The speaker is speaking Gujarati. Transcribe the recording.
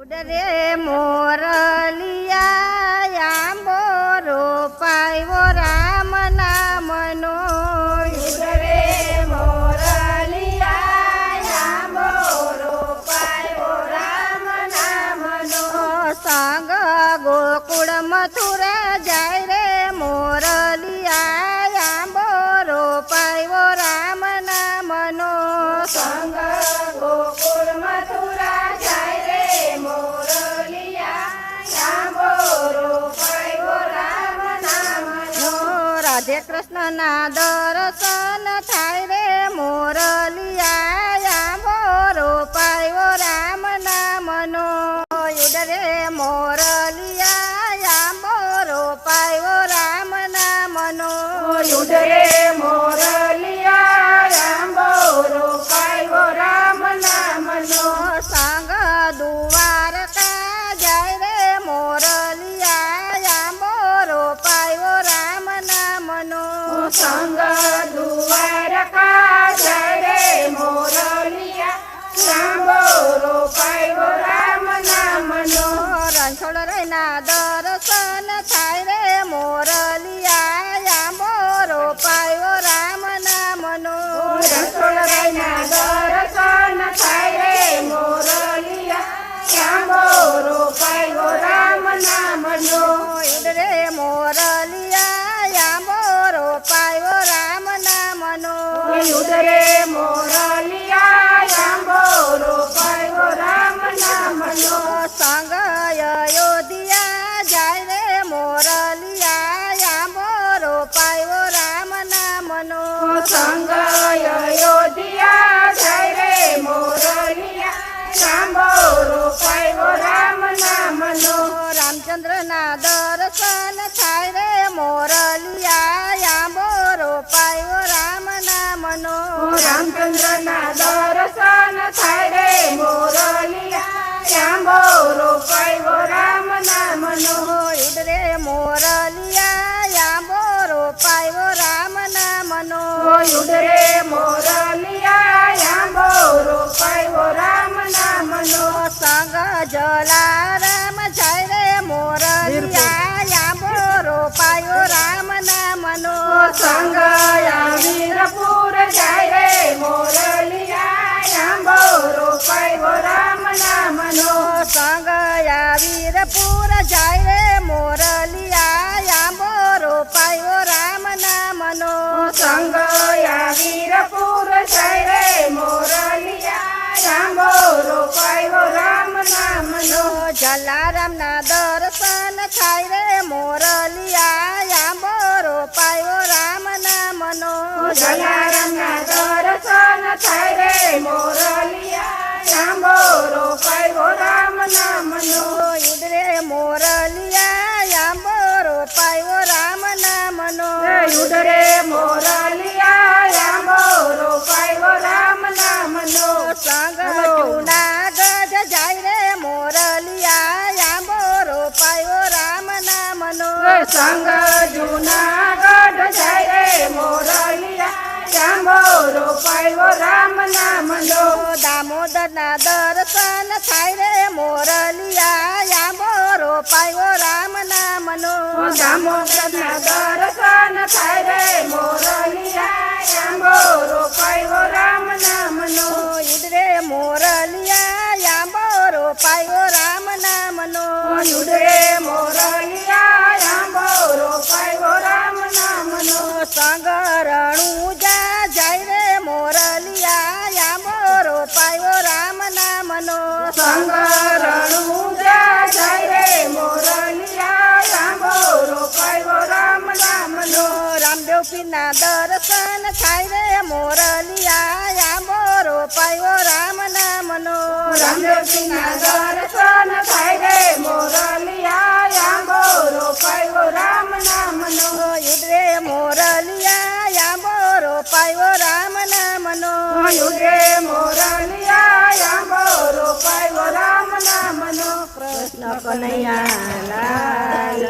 ઉડરે મોરલિયા આંબો રોપાયો રામ નામનો. ઉડરે મોરલિયા આંબો રોપાયો રામ નામનો. સંગ ગોકુળ મથુરા જાય રે મોરલિયા આંબો રોપાયો રામ નામનો. સંગ ગોકુળ મથુરા જાય રે મોરલિયા આંબો રોપાયો રામ નામનો. રાધે કૃષ્ણના દર્શન થાય રે મોરલિયા આંબો રોપાયો રામ નામનો. ઉડરે મોરલિયા આંબો રોપાયો રામ નામનો. ઉડરે મોરલિયા આંબો રોપાયો રામ નામનો. સંગ દ્વારકા જાય રે મોરલિયા આંબો રોપાયો રામ નામનો. સંગ દ્વારકા જાય રે મોરલિયા આંબો રોપાયો રામ નામનો. રણછોડ રૈના દર્શન થાય રે મોરલિયા આંબો રોપાયો રામ નામનો. રણછોડરાયના દર્શન થાય રે મોરલિયા આંબો રોપાયો રામ નામનો. ઉડરે મોરલિયા આંબો રોપાયો રામ નામનો. ઉડરે મોરલિયા આંબો રોપાયો રામ નામનો. સંગ અયોધ્યા જાય રે મોરલિયા આંબો રોપાયો રામ નામનો. સંગ અયોધ્યા જાય રે મોરલિયા આંબો રોપાયો રામ નામનો. રામચંદ્રના દર્શન થાય રે મોરલિયા આંબો રોપાયો રામ નામનો. રામચંદ્રના દર્શન થાય રે મોરલિયા આંબો રોપાયો રામ નામનો. ઉડરે મોરલિયા આંબો રોપાયો રામ નામનો. ઉડરે મોરલિયા આંબો રોપાયો રામ નામનો. સંગ જલારામ જાય રે મોરલિયા આંબો રોપાયો રામ નામનો. સંગ વીરપુર જાય રે મોરલિયા આંબો રોપાયો રામ નામનો. સંગ વીરપુર જાય રે મોરલિયા આંબો રોપાયો રામ નામનો. સંગ વીરપુર જાય રે મોરલિયા આંબો રોપાયો રામ નામનો. જલારામના દર્શન થાય રે મોરલિયા આંબો રોપાયો રામ નામનો. જલારામના દર્શન થાય રે મોરલિયા આંબો રોપાયો રામ નામનો. ઉડરે મોરલિયા આંબો રોપાયો રામ નામનો. ઉડરે મોરલિયા આંબો રોપાયો રામ નામનો. સંગ જૂનાગઢ જાય રે મોરલિયા આંબો રોપાયો રામ નામનો. સંગ જૂનાગઢ જાય રે મોરલિયા આંબો રોપાયો રામ નામનો. દામોદરના દર્શન થાય રે મોરલિયા આંબો રોપાયો રામ નામનો. દામોદરના દર્શન થાય રે મોરલિયા આંબો રોપાયો રામ નામનો. ઉડરે મોરલિયા આંબો રોપાયો રામ નામનો. ઉડરે મોરલિયા આંબો રોપાયો રામ નામનો. સંગ રણુજા જાય રે મોરલિયા આંબો રોપાયો રામ નામનો. સંગ રણુજા જાય રે મોરલિયા આંબો રોપાયો રામ નામનો. રામદેવ પીરના દર્શન થાય રે મોરલિયા આંબો રોપાયો રામ નામનો. રામદેવજીના દર્શન થાય રે મોરલિયા આંબો રોપાયો રામ નામનો. ઉડરે મોરલિયા આંબો રોપાયો રામ નામનો. ઉડરે મોરલિયા આંબો રોપાયો રામ નામનો. કૃષ્ણ કનૈયા લાલ